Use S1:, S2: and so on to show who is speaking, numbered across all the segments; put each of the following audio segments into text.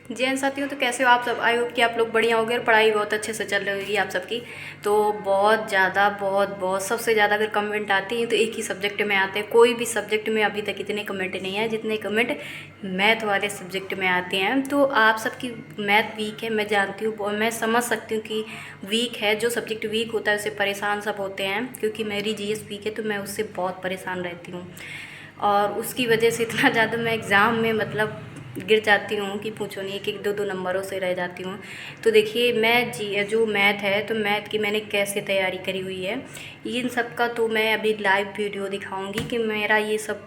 S1: जैन साथियों, तो कैसे हो आप सब? आई होप कि आप लोग बढ़िया होगे और पढ़ाई बहुत अच्छे से चल रही होगी आप सबकी। तो बहुत ज़्यादा बहुत बहुत सबसे ज़्यादा अगर कमेंट आती हैं तो एक ही सब्जेक्ट में आते हैं। कोई भी सब्जेक्ट में अभी तक इतने कमेंट नहीं आए जितने कमेंट मैथ वाले सब्जेक्ट में आते हैं। तो आप सबकी मैथ वीक है, मैं जानती हूँ और मैं समझ सकती हूँ कि वीक है। जो सब्जेक्ट वीक होता है उससे परेशान सब होते हैं, क्योंकि मेरी जीएस वीक है तो मैं उससे बहुत परेशान रहती हूँ। और उसकी वजह से इतना ज़्यादा मैं एग्ज़ाम में मतलब गिर जाती हूँ कि पूछो नहीं, एक एक दो दो नंबरों से रह जाती हूँ। तो देखिए, मैं जी जो मैथ है तो मैथ की मैंने कैसे तैयारी करी हुई है इन सब का तो मैं अभी लाइव वीडियो दिखाऊंगी कि मेरा ये सब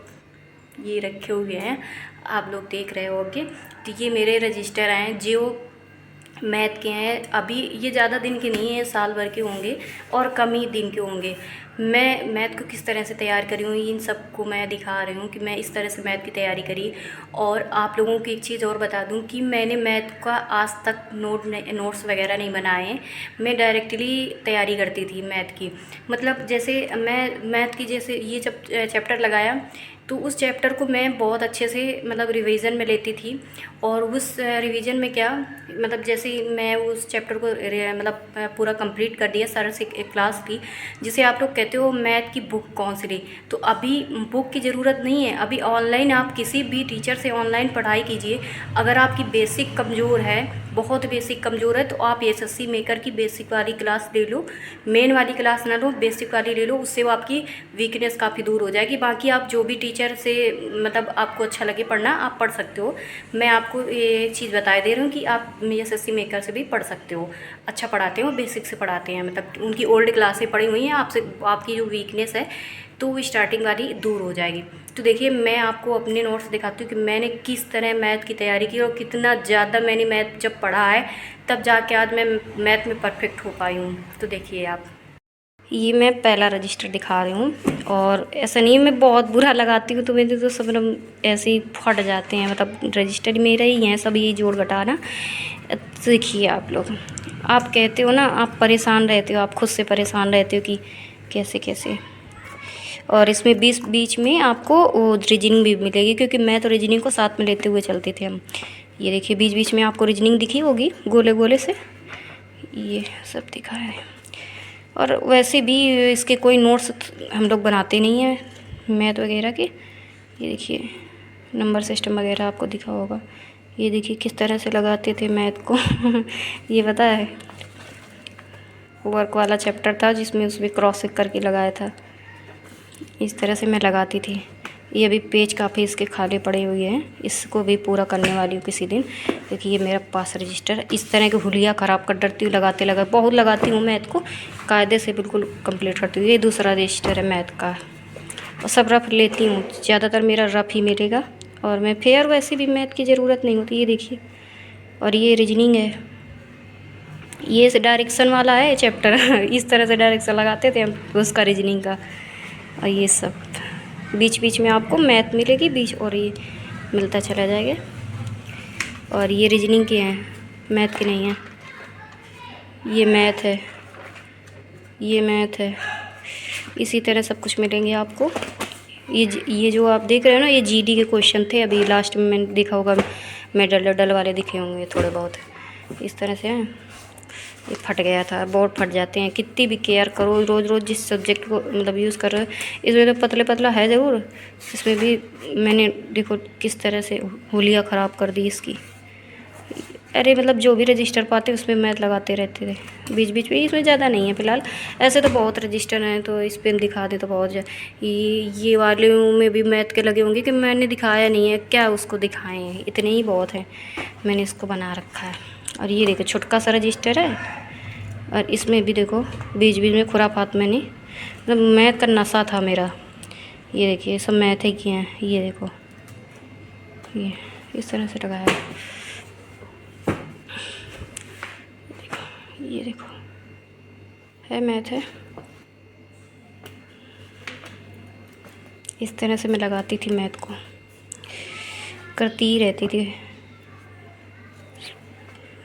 S1: ये रखे हुए हैं, आप लोग देख रहे होगे। तो ये मेरे रजिस्टर हैं जो मैथ के हैं। अभी ये ज़्यादा दिन के नहीं है, साल भर के होंगे और कम ही दिन के होंगे। मैं मैथ को किस तरह से तैयार करी हूँ इन सब को मैं दिखा रही हूँ कि मैं इस तरह से मैथ की तैयारी करी। और आप लोगों को एक चीज़ और बता दूँ कि मैंने मैथ का आज तक नोट्स वगैरह नहीं बनाए हैं। मैं डायरेक्टली तैयारी करती थी मैथ की। मतलब जैसे मैं मैथ की जैसे ये जब चैप्टर लगाया तो उस चैप्टर को मैं बहुत अच्छे से मतलब रिवीजन में लेती थी। और उस रिवीजन में क्या मतलब जैसे मैं उस चैप्टर को मतलब पूरा कंप्लीट कर दिया सर से एक क्लास की। जिसे आप लोग कहते हो मैथ की बुक कौन सी ली, तो अभी बुक की ज़रूरत नहीं है। अभी ऑनलाइन आप किसी भी टीचर से ऑनलाइन पढ़ाई कीजिए। अगर आपकी बेसिक कमज़ोर है, बहुत बेसिक कमज़ोर है, तो आप एसएससी मेकर की बेसिक वाली क्लास ले लो। मेन वाली क्लास ना लो, बेसिक वाली ले लो, उससे वो आपकी वीकनेस काफ़ी दूर हो जाएगी। बाकी आप जो भी टीचर से मतलब आपको अच्छा लगे पढ़ना, आप पढ़ सकते हो। मैं आपको ये चीज़ बता दे रही हूँ कि आप एसएससी मेकर से भी पढ़ सकते हो। अच्छा पढ़ाते हो, बेसिक से पढ़ाते हैं, मतलब उनकी ओल्ड क्लासें पढ़ी हुई हैं आपसे। आपकी जो वीकनेस है तो वो स्टार्टिंग वाली दूर हो जाएगी। तो देखिए, मैं आपको अपने नोट्स दिखाती हूँ कि मैंने किस तरह मैथ की तैयारी की और कितना ज़्यादा मैंने मैथ जब पढ़ा है तब जाके आज मैं मैथ में परफेक्ट हो पाई हूँ। तो देखिए आप, ये मैं पहला रजिस्टर दिखा रही हूँ। और ऐसा नहीं है मैं बहुत बुरा लगाती हूँ तो मेरे तो सब मतलब ऐसे ही फट जाते हैं, मतलब रजिस्टर मेरा ही हैं सब, ये जोड़ घटाना। तो देखिए आप लोग, आप कहते हो ना आप परेशान रहते हो, आप खुद से परेशान रहते हो कि कैसे कैसे। और इसमें बीच बीच में आपको वो रीजनिंग भी मिलेगी, क्योंकि मैं तो रीजनिंग को साथ में लेते हुए चलते थे हम। ये देखिए बीच बीच में आपको रीजनिंग दिखी होगी गोले गोले से, ये सब दिखा है। और वैसे भी इसके कोई नोट्स हम लोग बनाते नहीं हैं मैथ वगैरह के। ये देखिए नंबर सिस्टम वगैरह आपको दिखा होगा। ये देखिए किस तरह से लगाते थे मैथ को ये पता है, वर्क वाला चैप्टर था जिसमें उसमें क्रॉस करके लगाया था, इस तरह से मैं लगाती थी। ये अभी पेज काफ़ी इसके खाली पड़े हुए हैं, इसको भी पूरा करने वाली हूँ किसी दिन। देखिए ये मेरा पास रजिस्टर, इस तरह के हुलिया ख़राब कर डरती हूँ लगाते लगा, बहुत लगाती हूँ मैथ को, कायदे से बिल्कुल कंप्लीट करती हूँ। ये दूसरा रजिस्टर है मैथ का, और सब रफ लेती हूँ, ज़्यादातर मेरा रफ ही मिलेगा। और मैं फेयर वैसे भी मैथ की ज़रूरत नहीं होती, ये देखिए। और ये रीजनिंग है, ये डायरेक्शन वाला है चैप्टर इस तरह से डायरेक्शन लगाते थे हम उसका, रीजनिंग का। और ये सब बीच बीच में आपको मैथ मिलेगी बीच, और ये मिलता चला जाएगा। और ये रीजनिंग के हैं, मैथ के नहीं हैं। ये मैथ है, ये मैथ है, इसी तरह सब कुछ मिलेंगे आपको। ये जो आप देख रहे हो ना, ये जीडी के क्वेश्चन थे, अभी लास्ट में मैंने देखा होगा मेडल डल वाले दिखे होंगे थोड़े बहुत, इस तरह से हैं। ये फट गया था, बहुत फट जाते हैं कितनी भी केयर करो, रोज़ रोज़ जिस सब्जेक्ट को मतलब यूज़ कर रहे हो। इसमें तो पतले पतला है ज़रूर, इसमें भी मैंने देखो किस तरह से होलिया ख़राब कर दी इसकी। अरे मतलब जो भी रजिस्टर पाते उसमें मैथ लगाते रहते थे बीच बीच में, इसमें ज़्यादा नहीं है फ़िलहाल। ऐसे तो बहुत रजिस्टर हैं, तो इस पर दिखा दे तो बहुत ये वाले में भी मैथ के लगे होंगे कि मैंने दिखाया नहीं है, क्या उसको दिखाएं हैं, इतने ही बहुत हैं, मैंने इसको बना रखा है। और ये देखो छोटका सा रजिस्टर है, और इसमें भी देखो बीच बीच में खुराफात मैंने मतलब मैथ का नशा था मेरा। ये देखिए सब मैथ ही किए हैं, ये देखो ये इस तरह से लगाया है, ये देखो है मैथ है। इस तरह से मैं लगाती थी मैथ को, करती ही रहती थी।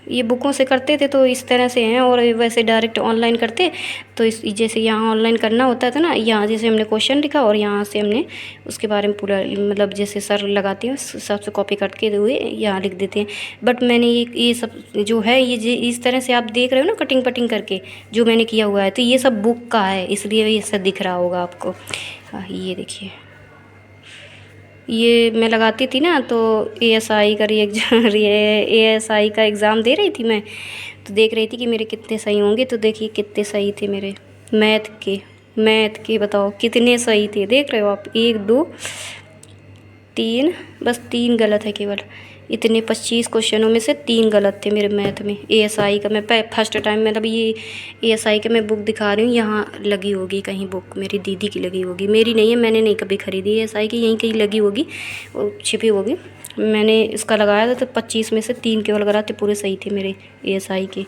S1: ये बुकों से करते थे तो इस तरह से हैं, और वैसे डायरेक्ट ऑनलाइन करते तो इस जैसे यहाँ ऑनलाइन करना होता था ना, यहाँ जैसे हमने क्वेश्चन लिखा और यहाँ से हमने उसके बारे में पूरा मतलब जैसे सर लगाते हैं उस हिसाब से कॉपी करके हुए यहाँ लिख देते हैं। बट मैंने ये सब जो है ये इस तरह से आप देख रहे हो ना कटिंग पटिंग करके जो मैंने किया हुआ है, तो ये सब बुक का है, इसलिए ये सब दिख रहा होगा आपको। ये देखिए, ये मैं लगाती थी ना तो एएसआई का एएसआई का एग्ज़ाम दे रही थी मैं, तो देख रही थी कि मेरे कितने सही होंगे। तो देखिए कितने सही थे मेरे मैथ के बताओ कितने सही थे, देख रहे हो आप, 1 2 3, बस 3 गलत है केवल। इतने 25 क्वेश्चनों में से 3 गलत थे मेरे मैथ में। एएसआई का मैं फर्स्ट टाइम मतलब ये एएसआई का मैं बुक दिखा रही हूँ, यहाँ लगी होगी कहीं बुक, मेरी दीदी की लगी होगी, मेरी नहीं है, मैंने नहीं कभी ख़रीदी एएसआई की, यहीं कहीं लगी होगी, वो छिपी होगी। मैंने इसका लगाया था तो 25 में से 3 केवल गलत थे, पूरे सही थे मेरे एएसआई के।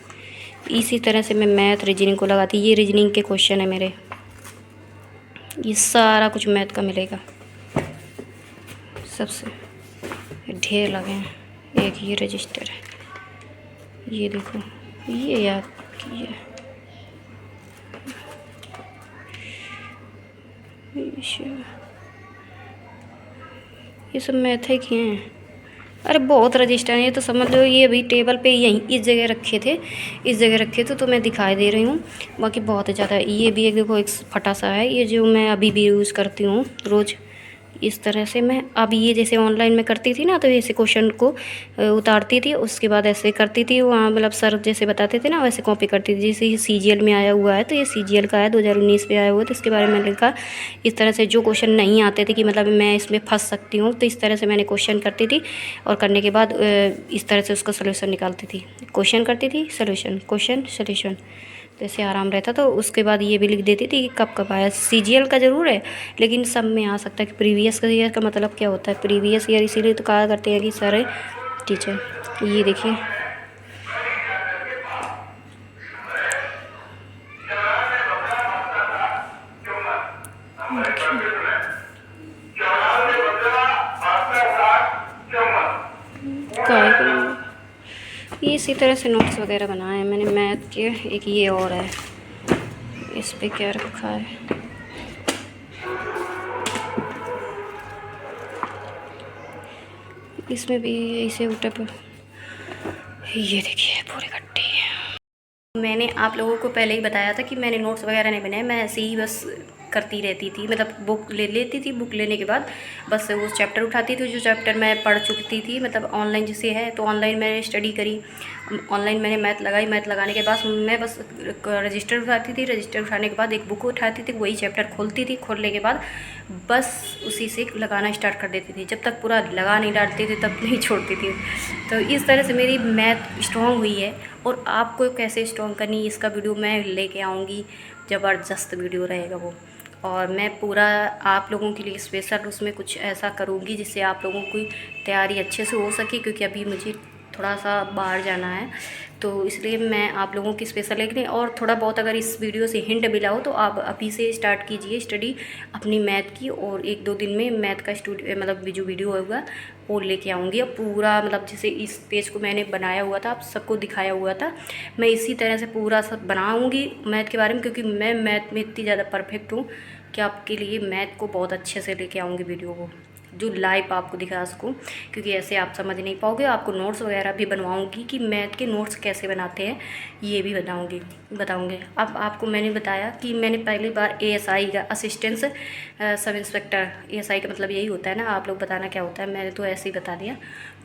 S1: इसी तरह से मैं मैथ रीजनिंग को लगाती। ये रीजनिंग के क्वेश्चन है मेरे, ये सारा कुछ मैथ का मिलेगा सबसे, ढेर लगे हैं। एक ये रजिस्टर है, ये देखो, ये याद कीजिए, ये सब मैथ के हैं। अरे बहुत रजिस्टर हैं, ये तो समझ लो ये अभी टेबल पे यहीं इस जगह रखे थे तो मैं दिखाई दे रही हूँ। बाकी बहुत ज़्यादा, ये भी एक देखो एक फटा सा है, ये जो मैं अभी भी यूज़ करती हूँ रोज़। इस तरह से मैं अब ये जैसे ऑनलाइन में करती थी ना, तो ऐसे क्वेश्चन को उतारती थी, उसके बाद ऐसे करती थी वहाँ, मतलब सर जैसे बताते थे ना वैसे कॉपी करती थी। जैसे ये सीजीएल में आया हुआ है, तो ये सीजीएल का है, 2019 में आया हुआ है, तो इसके बारे में लिखा। इस तरह से जो क्वेश्चन नहीं आते थे कि मतलब मैं इसमें फंस सकती हूँ, तो इस तरह से मैंने क्वेश्चन करती थी, और करने के बाद इस तरह से उसका सोल्यूशन निकालती थी। क्वेश्चन करती थी, सोल्यूशन, क्वेश्चन, सोल्यूशन, तो ऐसे आराम रहता। तो उसके बाद ये भी लिख देती थी कि कब कब आया। सीजीएल का ज़रूर है, लेकिन सब में आ सकता है कि प्रीवियस ईयर का मतलब क्या होता है, प्रीवियस ईयर, इसीलिए तो कहा करते हैं कि सारे टीचर। ये देखिए, ये इसी तरह से नोट्स वगैरह बनाए हैं मैंने मैथ के। एक ये और है, इस पे क्या रखा है, इसमें भी ऐसे उठे पर, ये देखिए पूरे कट्टे। मैंने आप लोगों को पहले ही बताया था कि मैंने नोट्स वगैरह नहीं बनाए, मैं ऐसे ही बस करती रहती थी। मतलब बुक ले लेती थी, बुक लेने के बाद बस वो चैप्टर उठाती थी जो चैप्टर मैं पढ़ चुकी थी। मतलब ऑनलाइन जैसे है तो ऑनलाइन मैंने स्टडी करी, ऑनलाइन मैंने मैथ लगाई, मैथ लगाने के बाद मैं बस रजिस्टर उठाती थी, रजिस्टर उठाने के बाद एक बुक उठाती थी, वही चैप्टर खोलती थी, खोलने के बाद बस उसी से लगाना स्टार्ट कर देती थी। जब तक पूरा लगा नहीं डालती थी तब नहीं छोड़ती थी। तो इस तरह से मेरी मैथ स्ट्रॉन्ग हुई है। और आपको कैसे स्ट्रॉन्ग करनी इसका वीडियो मैं लेके आऊँगी, ज़बरदस्त वीडियो रहेगा वो। और मैं पूरा आप लोगों के लिए स्पेशल उसमें कुछ ऐसा करूँगी जिससे आप लोगों की तैयारी अच्छे से हो सके, क्योंकि अभी मुझे थोड़ा सा बाहर जाना है, तो इसलिए मैं आप लोगों की स्पेशल, लेकिन और थोड़ा बहुत अगर इस वीडियो से हिंट मिला हो तो आप अभी से स्टार्ट कीजिए स्टडी अपनी मैथ की। और 1-2 दिन में मैथ का मतलब जो वीडियो होगा वो लेके आऊँगी। अब पूरा मतलब जैसे इस पेज को मैंने बनाया हुआ था, आप सबको दिखाया हुआ था, मैं इसी तरह से पूरा सब बनाऊँगी मैथ के बारे में, क्योंकि मैं मैथ में इतनी ज़्यादा परफेक्ट हूँ कि आपके लिए मैथ को बहुत अच्छे से लेके आऊँगी वीडियो को, जो लाइव आपको दिखा सकूँ, क्योंकि ऐसे आप समझ नहीं पाओगे। आपको नोट्स वगैरह भी बनवाऊँगी कि मैथ के नोट्स कैसे बनाते हैं, ये भी बताऊँगी। अब आपको मैंने बताया कि मैंने पहली बार एएसआई का असिस्टेंट सब इंस्पेक्टर, एएसआई का मतलब यही होता है ना, आप लोग बताना क्या होता है, मैंने तो ऐसे ही बता दिया।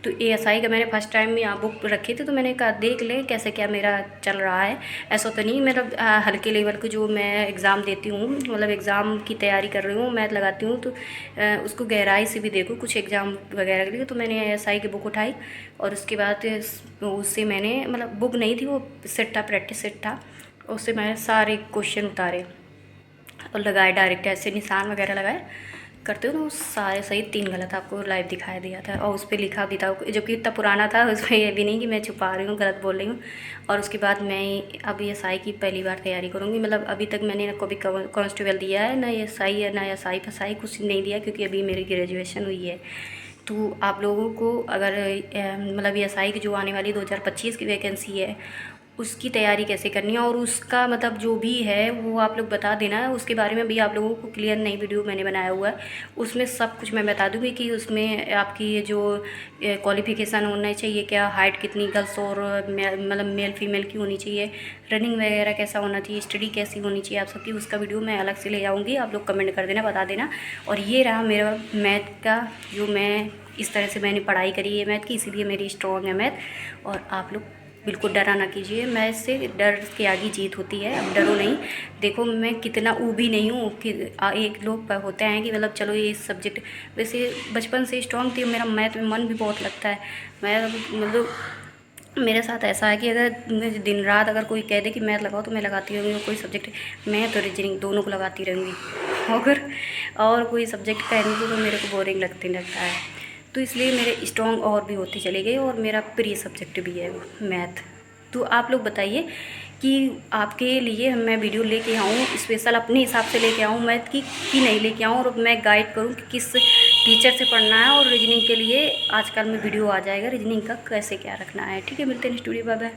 S1: तो एएसआई का मैंने फर्स्ट टाइम यहाँ बुक रखी थी, तो मैंने कहा देख ले कैसे क्या मेरा चल रहा है। ऐसा तो नहीं मतलब हल्के लेवल के जो मैं एग्ज़ाम देती हूँ, मतलब एग्ज़ाम की तैयारी कर रही हूँ, मैथ लगाती हूँ, तो उसको गहराई से भी देखूँ कुछ एग्ज़ाम वगैरह के लिए। तो मैंने एएसआई की बुक उठाई और उसके बाद उससे मैंने, मतलब बुक नहीं थी, वो सेट था, प्रैक्टिस सेट था, उससे मैंने सारे क्वेश्चन उतारे और लगाए, डायरेक्ट ऐसे निशान वगैरह लगाए करते हो, तो सारे सही 3 गलत आपको लाइव दिखाई दिया था। और उस पर लिखा भी था, जो कि इतना पुराना था, उसमें ये भी नहीं कि मैं छुपा रही हूँ, गलत बोल रही हूँ। और उसके बाद मैं अब एएसआई की पहली बार तैयारी करूँगी। मतलब अभी तक मैंने ना कभी कांस्टेबल दिया है, ना एएसआई है, ना एसआई फसाई कुछ नहीं दिया, क्योंकि अभी मेरी ग्रेजुएशन हुई है। तो आप लोगों को अगर मतलब एसआई की जो आने वाली 2025 की वैकेंसी है उसकी तैयारी कैसे करनी है और उसका मतलब जो भी है वो आप लोग बता देना। उसके बारे में भी आप लोगों को क्लियर नई वीडियो मैंने बनाया हुआ है, उसमें सब कुछ मैं बता दूँगी कि उसमें आपकी ये जो क्वालिफ़िकेशन होना चाहिए, क्या हाइट कितनी गर्ल्स और मतलब मेल फीमेल की होनी चाहिए, रनिंग वगैरह कैसा होना चाहिए, स्टडी कैसी होनी चाहिए आप सबकी, उसका वीडियो मैं अलग से ले आऊँगी। आप लोग कमेंट कर देना, बता देना। और ये रहा मेरा मैथ का, जो मैं इस तरह से मैंने पढ़ाई करी है मैथ की, इसीलिए मेरी स्ट्रॉन्ग है मैथ। और आप लोग बिल्कुल डरा ना कीजिए, मैथ से डर के आगे जीत होती है, अब डरो नहीं। देखो मैं कितना ऊबी नहीं हूँ कि एक लोग होते हैं कि मतलब चलो ये सब्जेक्ट, वैसे बचपन से स्ट्रॉन्ग थी, मेरा मैथ में मन भी बहुत लगता है। मैं मतलब मेरे साथ ऐसा है कि अगर मुझे दिन रात अगर कोई कह दे कि मैथ लगाओ तो मैं लगाती रहूँगी, कोई सब्जेक्ट मैथ और रीजनिंग दोनों को लगाती रहूँगी। अगर और कोई सब्जेक्ट कहेंगे तो मेरे को बोरिंग लगता है, तो इसलिए मेरे स्ट्रॉन्ग और भी होती चली गई और मेरा प्रिय सब्जेक्ट भी है मैथ। तो आप लोग बताइए कि आपके लिए मैं वीडियो लेके आऊँ स्पेशल अपने हिसाब से लेके आऊँ मैथ की कि नहीं लेके आऊँ, और मैं गाइड करूँ कि किस टीचर से पढ़ना है। और रीजनिंग के लिए आजकल में वीडियो आ जाएगा रीजनिंग का कैसे क्या रखना है। ठीक है, मिलते हैं नेक्स्ट वीडियो, बाय बाय।